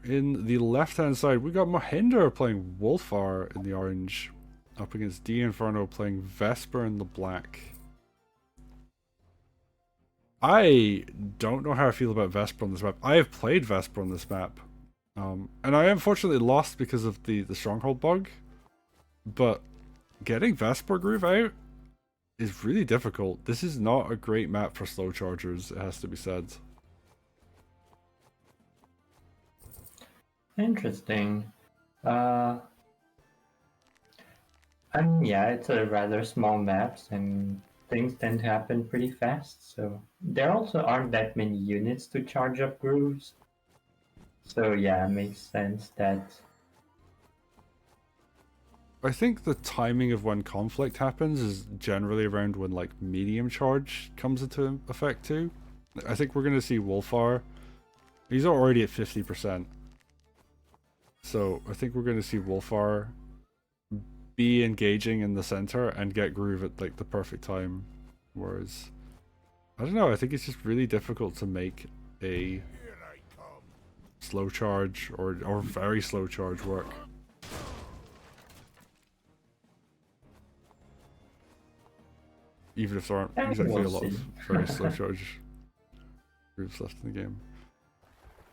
in the left-hand side, we got M0h1nder playing Wulfar in the orange, up against Dinferno playing Vesper in the black. I don't know how I feel about Vesper on this map. I have played Vesper on this map, and I unfortunately lost because of the stronghold bug. But getting Vesper Groove out is really difficult. This is not a great map for slow chargers, it has to be said. Interesting. Yeah, it's a rather small maps and things tend to happen pretty fast. So there also aren't that many units to charge up grooves. So yeah, it makes sense that. I think the timing of when conflict happens is generally around when like medium charge comes into effect too. I think we're gonna see Wulfar. He's already at 50%. So I think we're gonna see Wulfar be engaging in the center and get groove at like the perfect time. Whereas I don't know, I think it's just really difficult to make a slow charge or very slow charge work. Even if there aren't exactly a lot of very slow charge groups left in the game.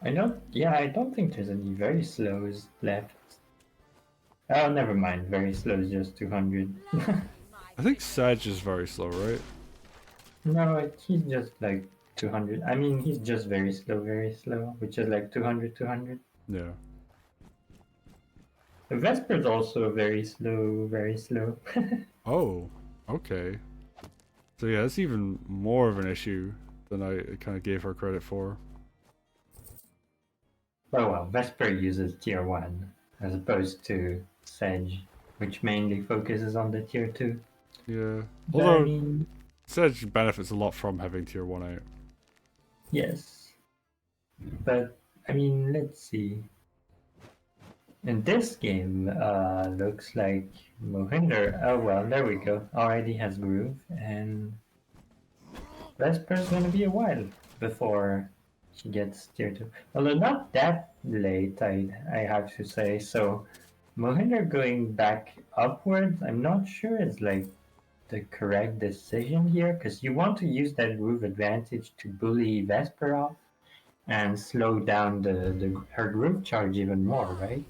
I don't think there's any very slows left. Oh, never mind. Very slow is just 200. I think Sedge is very slow, right? No, he's just like 200. I mean, he's just very slow, which is like 200, 200. Yeah. The Vesper's also very slow, very slow. Oh, okay. So yeah, that's even more of an issue than I kind of gave her credit for. Oh well, Vesper uses tier 1 as opposed to Sedge, which mainly focuses on the tier 2. Yeah. But I Although, mean, Sedge benefits a lot from having tier 1 out. yes. But I mean, let's see. In this game, looks like M0h1nder. Oh well, there we go. Already has groove, and Vesper's gonna be a while before she gets tier 2. Although not that late, I have to say. So M0h1nder going back upwards, I'm not sure is like the correct decision here, because you want to use that groove advantage to bully Vesper off and slow down her groove charge even more, right?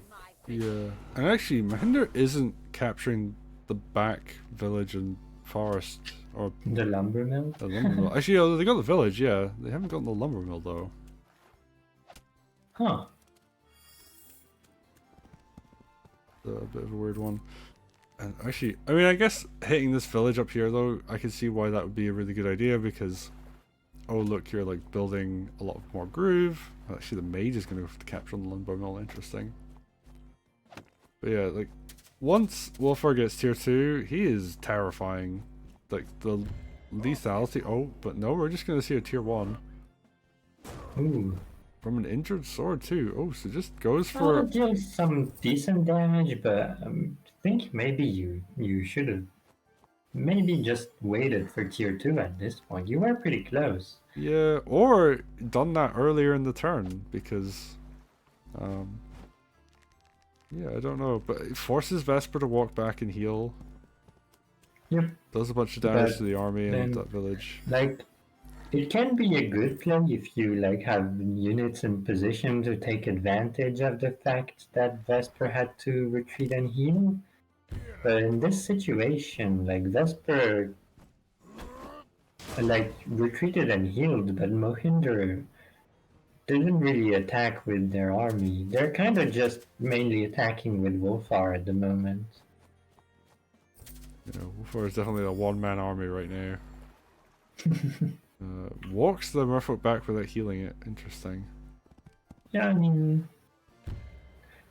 Yeah. And actually, M0h1nder isn't capturing the back village and forest. Or The lumber mill. the lumber mill. Actually, they got the village, yeah. They haven't gotten the lumber mill, though. Huh. A bit of a weird one. And actually, I mean, I guess hitting this village up here, though, I can see why that would be a really good idea, because oh look, you're like building a lot more groove. Actually, the mage is going to have to capture on the lumber mill. Interesting. But yeah, like once Wulfar gets tier 2, he is terrifying. Like the lethality. Oh, but no, we're just going to see a tier 1 Ooh. from an injured sword too. Oh, so just goes for Just some decent damage, but I think maybe you should have maybe just waited for tier 2 at this point. You were pretty close. yeah, or done that earlier in the turn because yeah, I don't know, but it forces Vesper to walk back and heal. Yep. Does a bunch of damage But to the army and then, that village. like, it can be a good play if you like have units in position to take advantage of the fact that Vesper had to retreat and heal. But in this situation, like Vesper like retreated and healed, but M0h1nder didn't really attack with their army. They're kind of just mainly attacking with Wulfar at the moment. You know, Wulfar is definitely a one-man army right now. Walks the merfolk back without healing it. Interesting. Yeah, I mean,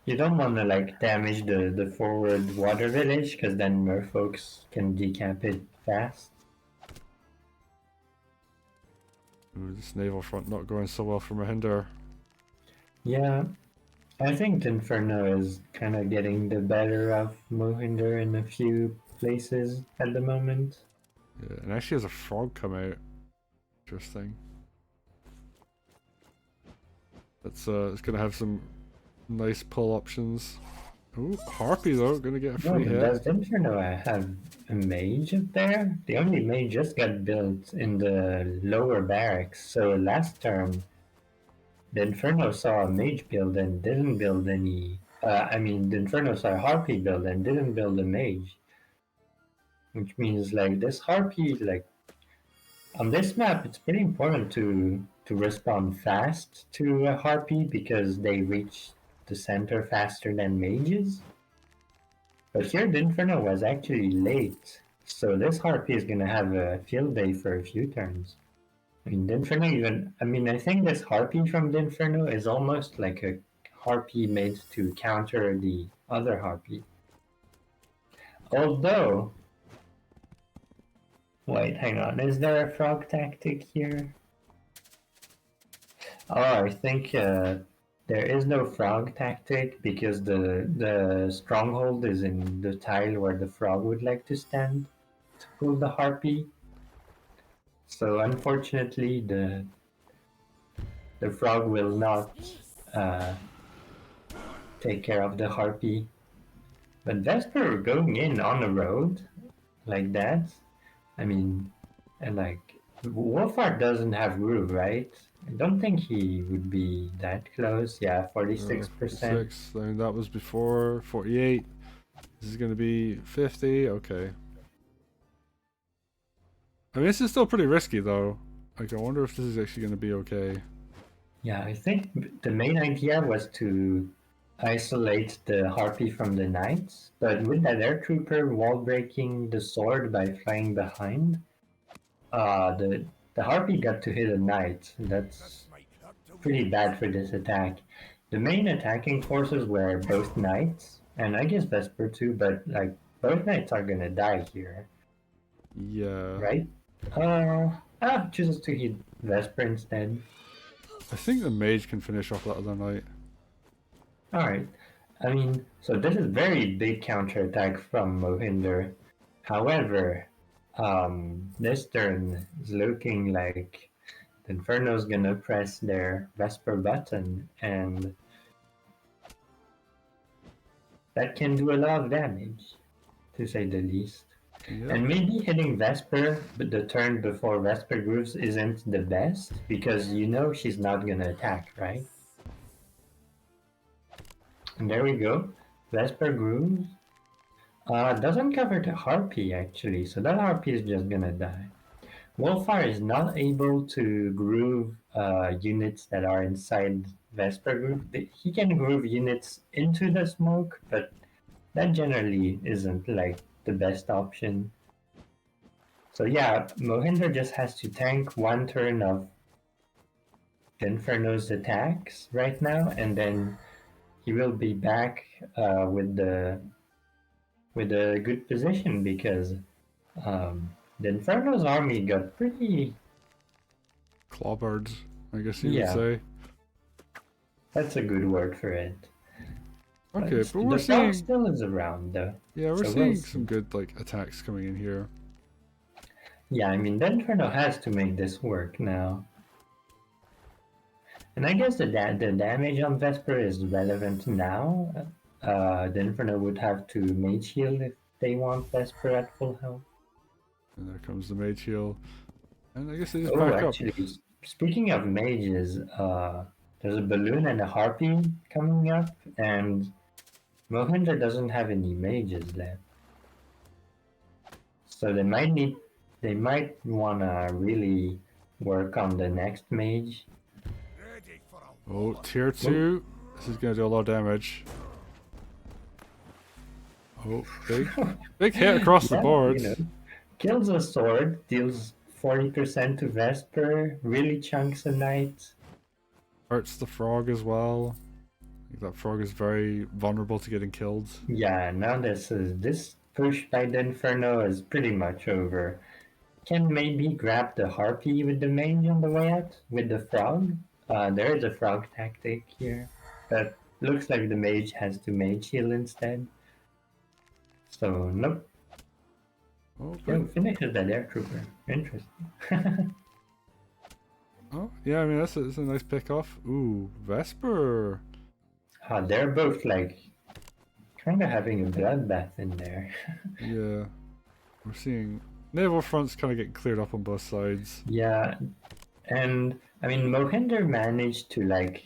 you don't want to like damage the forward water village because then merfolks can decap it fast. Ooh, this naval front not going so well for M0h1nder. Yeah, I think Dinferno is kind of getting the better of M0h1nder in a few places at the moment. Yeah, and actually has a frog come out. Interesting. It's gonna have some Nice pull options. Ooh, Harpy though, gonna get a No, free but hit. does Dinferno have a mage up there? The only mage just got built in the lower barracks, so last turn Dinferno saw a mage build and didn't build any. Dinferno saw a Harpy build and didn't build a mage. Which means like this Harpy, like on this map, it's pretty important to respond fast to a Harpy because they reach the center faster than mages. But here Dinferno was actually late, so this Harpy is gonna have a field day for a few turns. I mean, Dinferno even. I mean, I think this Harpy from Dinferno is almost like a Harpy made to counter the other Harpy. Although, wait, hang on. Is there a frog tactic here? Oh, I think there is no frog tactic because the stronghold is in the tile where the frog would like to stand to pull the Harpy. So unfortunately, the frog will not take care of the Harpy. But Vesper going in on a road like that, I mean, and like Wulfar doesn't have groove, right? I don't think he would be that close. Yeah, 46%. 46. I mean, that was before 48. This is gonna be 50. Okay. I mean, this is still pretty risky though. Like, I wonder if this is actually gonna be okay. Yeah, I think the main idea was to isolate the Harpy from the Knights, but with that air trooper wall breaking the sword by flying behind, the Harpy got to hit a Knight. That's pretty bad for this attack. The main attacking forces were both Knights, and I guess Vesper too, but like both Knights are gonna die here, Yeah. right? Chooses to hit Vesper instead. I think the mage can finish off that other knight. Alright. I mean, so this is very big counterattack from M0h1nder. However, this turn is looking like Dinferno's gonna press their Vesper button, and that can do a lot of damage, to say the least. Yep. And maybe hitting Vesper the turn before Vesper grooves isn't the best, because you know she's not gonna attack, right? And there we go. Vesper grooves. Doesn't cover the Harpy actually, so that Harpy is just gonna die. Wulfar is not able to groove units that are inside Vesper groove. He can groove units into the smoke, but that generally isn't like the best option. So yeah, M0h1nder just has to tank one turn of Dinferno's attacks right now, and then he will be back with a good position because Dinferno's army got pretty Clawbirds, I guess you would Yeah. say. That's a good word for it. Okay, but the we're frog seeing. still is around though. Yeah, we're So seeing we'll some good like attacks coming in here. Yeah, I mean Dinferno has to make this work now. And I guess the damage on Vesper is relevant now. Dinferno would have to mage heal if they want Vesper at full health. And there comes the mage heal. And I guess they just Oh, back up. actually, speaking of mages, there's a balloon and a harpy coming up, and M0h1nder doesn't have any mages left. So they might wanna really work on the next mage. Oh, tier 2. This is gonna do a lot of damage. Oh, big hit across the board. You know, kills a sword, deals 40% to Vesper, really chunks a knight. Hurts the frog as well. I think that frog is very vulnerable to getting killed. Yeah, now this push by Dinferno is pretty much over. Can maybe grab the harpy with the mage on the way out with the frog. There is a frog tactic here, but looks like the mage has to mage heal instead. So nope. Oh, Oh, finishes that air trooper. Interesting. oh yeah, I mean that's a nice pick off. Ooh, Vesper. They're both like kind of having a bloodbath in there. Yeah, we're seeing naval fronts kind of get cleared up on both sides. Yeah, and I mean M0h1nder managed to like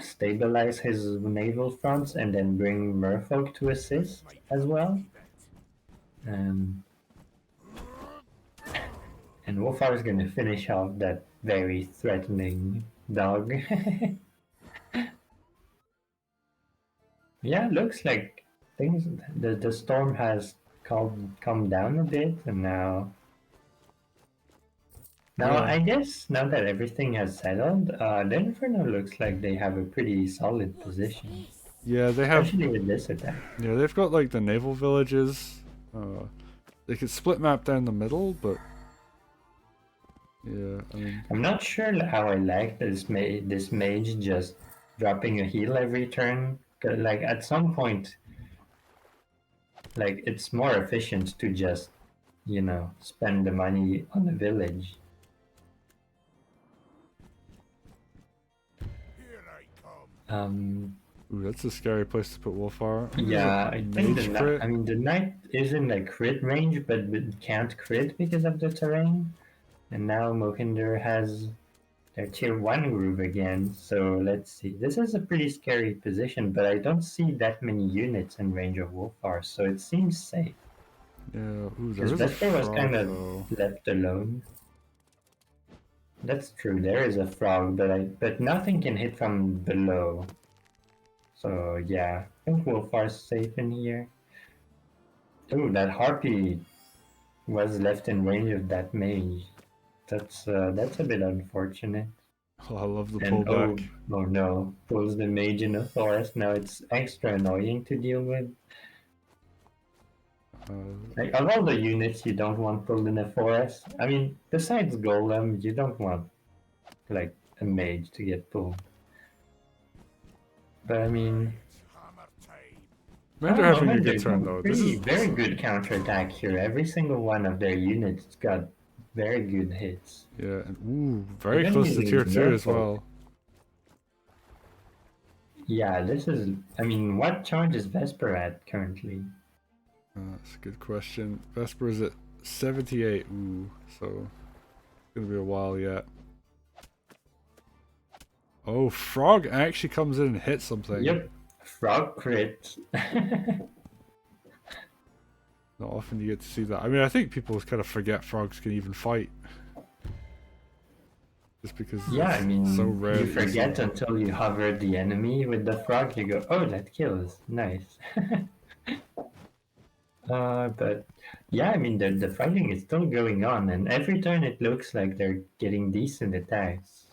stabilize his naval fronts and then bring merfolk to assist as well. Um, and Wulfar is going to finish off that very threatening dog. Yeah, looks like things. The storm has calmed down a bit, and now Yeah. I guess now that everything has settled, Dinferno looks like they have a pretty solid position, Yeah, they have. especially with this attack. Yeah, they've got like the naval villages. They could split map down the middle, but yeah, I mean, I'm not sure how I like this mage just dropping a heal every turn. 'Cause, like at some point, like it's more efficient to just spend the money on the village. ooh, that's a scary place to put Wulfar. I think there's Yeah, a I think mage crit. I mean the knight is in like crit range, but can't crit because of the terrain. And now M0h1nder has their tier 1 groove again. So let's see. This is a pretty scary position, but I don't see that many units in range of Wulfar, so it seems safe. Yeah, ooh, there Because is a Vesper was frog kind of though. left alone. That's true. There is a frog, but nothing can hit from below. So yeah, I think Wulfar's safe in here. Ooh, that harpy was left in range of that mage. That's a bit unfortunate. Oh, I love the And pullback. oh no, pulls the mage in a forest. Now it's extra annoying to deal with. Like of all the units you don't want pulled in a forest, I mean, besides Golem, you don't want like a mage to get pulled. But I mean, Man, they're having a good M0h1nder turn got though. pretty very good counterattack here. Every single one of their units got very good hits. Yeah, and ooh, very Even close to using tier 2 as Merfolk. well. Yeah, this is. I mean, what charge is Vesper at currently? That's a good question. Vesper is at 78. Ooh, so it's gonna be a while yet. Oh, Frog actually comes in and hits something. Yep, frog crit. Not often you get to see that. I mean, I think people kind of forget frogs can even fight. Just because Yeah, I mean, so rare. you forget until you hover the enemy with the frog. You go, oh, that kills. Nice. But yeah, I mean, the fighting is still going on, and every turn it looks like they're getting decent attacks.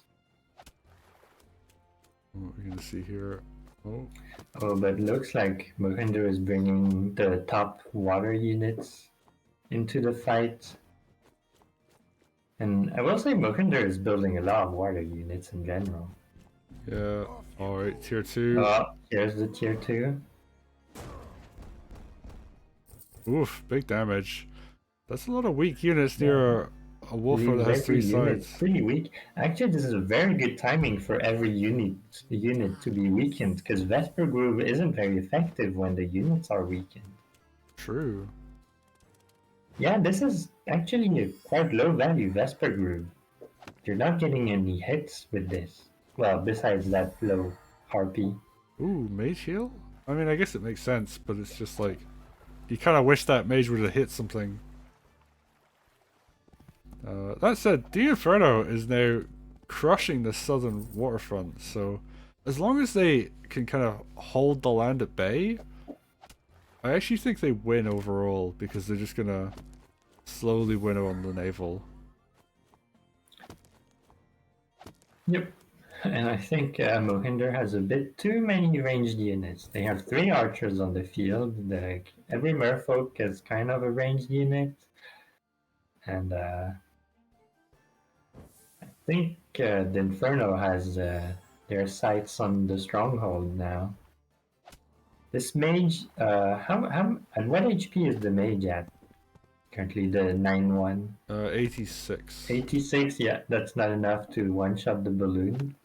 What we're gonna see here. Oh, Oh, but looks like M0h1nder is bringing the top water units into the fight. And I will say M0h1nder is building a lot of water units in general. yeah. Alright, tier 2. Oh, here's the tier 2. Oof, big damage. That's a lot of weak units near a Wulfar that has Every 3 unit's sides. pretty weak. Actually, this is a very good timing for every unit to be weakened, because Vesper Groove isn't very effective when the units are weakened. True. Yeah, this is actually a quite low value Vesper Groove. You're not getting any hits with this. Well, besides that low Harpy. Ooh, mage heal? I mean, I guess it makes sense, but it's just like, you kind of wish that mage would have hit something. That said, Dinferno is now crushing the southern waterfront, so as long as they can kind of hold the land at bay, I actually think they win overall, because they're just gonna slowly win on the naval. Yep. And I think M0h1nder has a bit too many ranged units. They have 3 archers on the field. Every merfolk is kind of a ranged unit. And I think Dinferno has their sights on the stronghold now. This mage, at what HP is the mage at? Currently the 9-1. 86. 86, yeah, that's not enough to one-shot the balloon.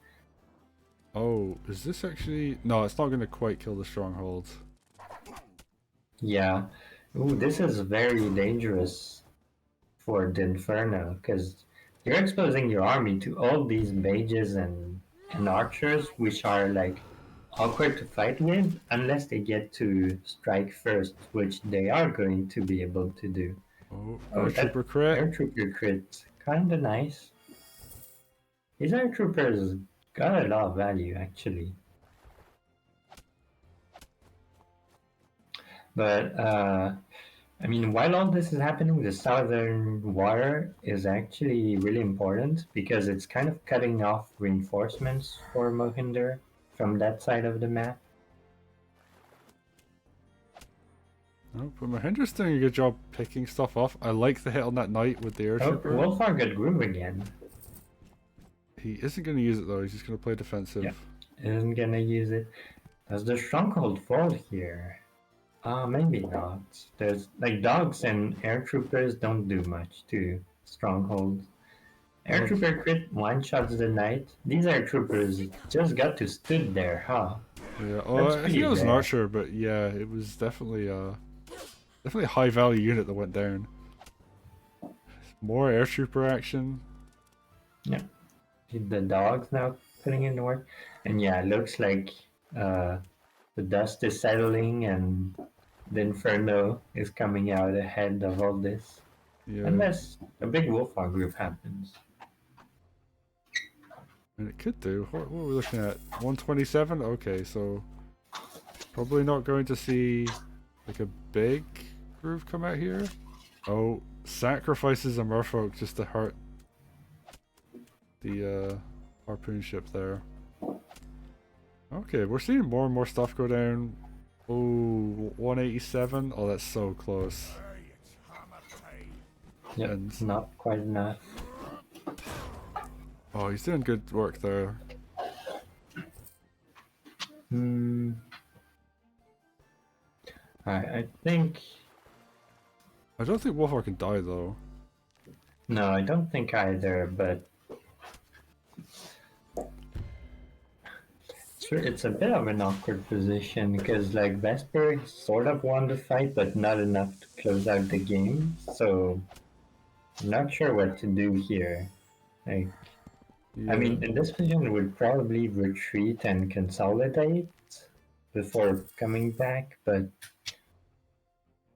Oh, is this actually... No, it's not going to quite kill the stronghold. Yeah. Ooh, this is very dangerous for Dinferno, because you're exposing your army to all these mages and archers, which are like awkward to fight with unless they get to strike first, which they are going to be able to do. Oh, Oh, that Airtrooper crit. airtrooper crit, kinda nice. These airtroopers got a lot of value actually. But I mean, while all this is happening, the southern water is actually really important because it's kind of cutting off reinforcements for M0h1nder from that side of the map. Oh, but M0h1nder's doing a good job picking stuff off. I like the hit on that knight with the Oh, airtrooper. Wulfar got groove again. He isn't going to use it though, he's just going to play defensive. Yeah. Isn't gonna use it. Does the stronghold fall here? Maybe not. There's like dogs and airtroopers don't do much to strongholds. Airtrooper crit one shots the knight. These airtroopers just got to stood there, huh? Yeah, oh, I think it was an rare. archer, but yeah, it was definitely definitely a high value unit that went down. More airtrooper action. Yeah. The dogs now putting in the work. And yeah, it looks like the dust is settling and the Inferno is coming out ahead of all this. Yeah. Unless a big Wulfar group happens. And it could do. What are we looking at? 127? Okay, so probably not going to see like a big groove come out here. Oh, sacrifices a merfolk just to hurt the harpoon ship there. Okay, we're seeing more and more stuff go down. Oh, 187. Oh, that's so close. Yep, And not quite enough. oh, he's doing good work there. I think... I don't think Wulfar can die though. No, I don't think either, but... Sure, it's a bit of an awkward position because like Vesper sort of won the fight but not enough to close out the game, so I'm not sure what to do here. Like, Yeah. I mean, in this position would probably retreat and consolidate before coming back, but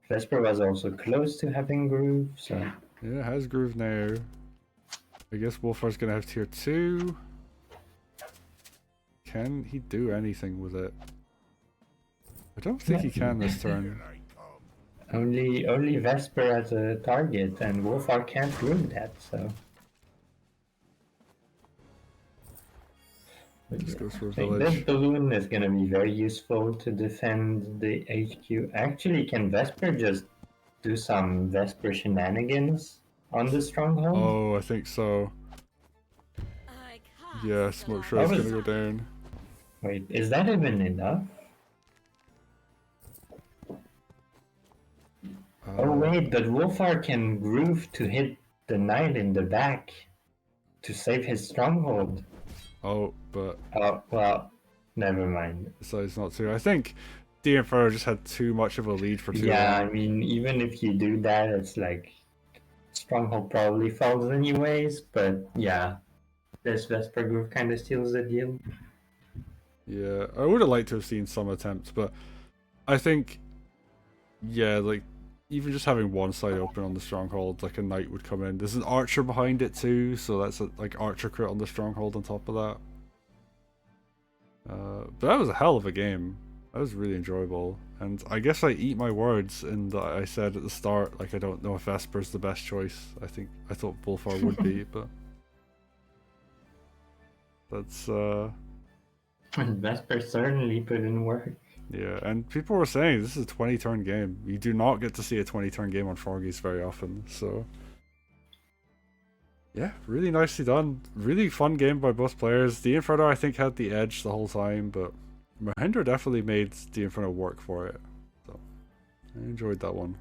Vesper was also close to having groove, so Yeah, it has groove now. I guess Wulfar's gonna have tier 2. Can he do anything with it? I don't think he can this turn. only Vesper as a target, and Wulfar can't groove that, so. Just goes for a I think village. this balloon is gonna be very useful to defend the HQ. Actually, can Vesper just do some Vesper shenanigans on the stronghold? Oh, I think so. Yeah, smoke shred's That gonna was- go down. Wait, is that even enough? Oh wait, but Wulfar can groove to hit the knight in the back to save his stronghold. Oh, but Oh, well, never mind. decides not to. I think Dinferno just had too much of a lead for too Yeah, I long. mean, even if you do that, it's like stronghold probably falls anyways, but yeah, this Vesper groove kind of steals the deal. Yeah, I would have liked to have seen some attempts, but I think, yeah, like, even just having one side open on the stronghold, like a knight would come in. There's an archer behind it too, so that's a, like archer crit on the stronghold on top of that. But that was a hell of a game. That was really enjoyable. And I guess I eat my words in that I said at the start, like, I don't know if Vesper's the best choice. I thought Wulfar would be, but that's Vesper certainly put in work. yeah, and people were saying this is a 20 turn game. You do not get to see a 20 turn game on Froggies very often, so yeah, really nicely done. Really fun game by both players. Dinferno I think had the edge the whole time, but M0h1nder definitely made Dinferno work for it. So I enjoyed that one.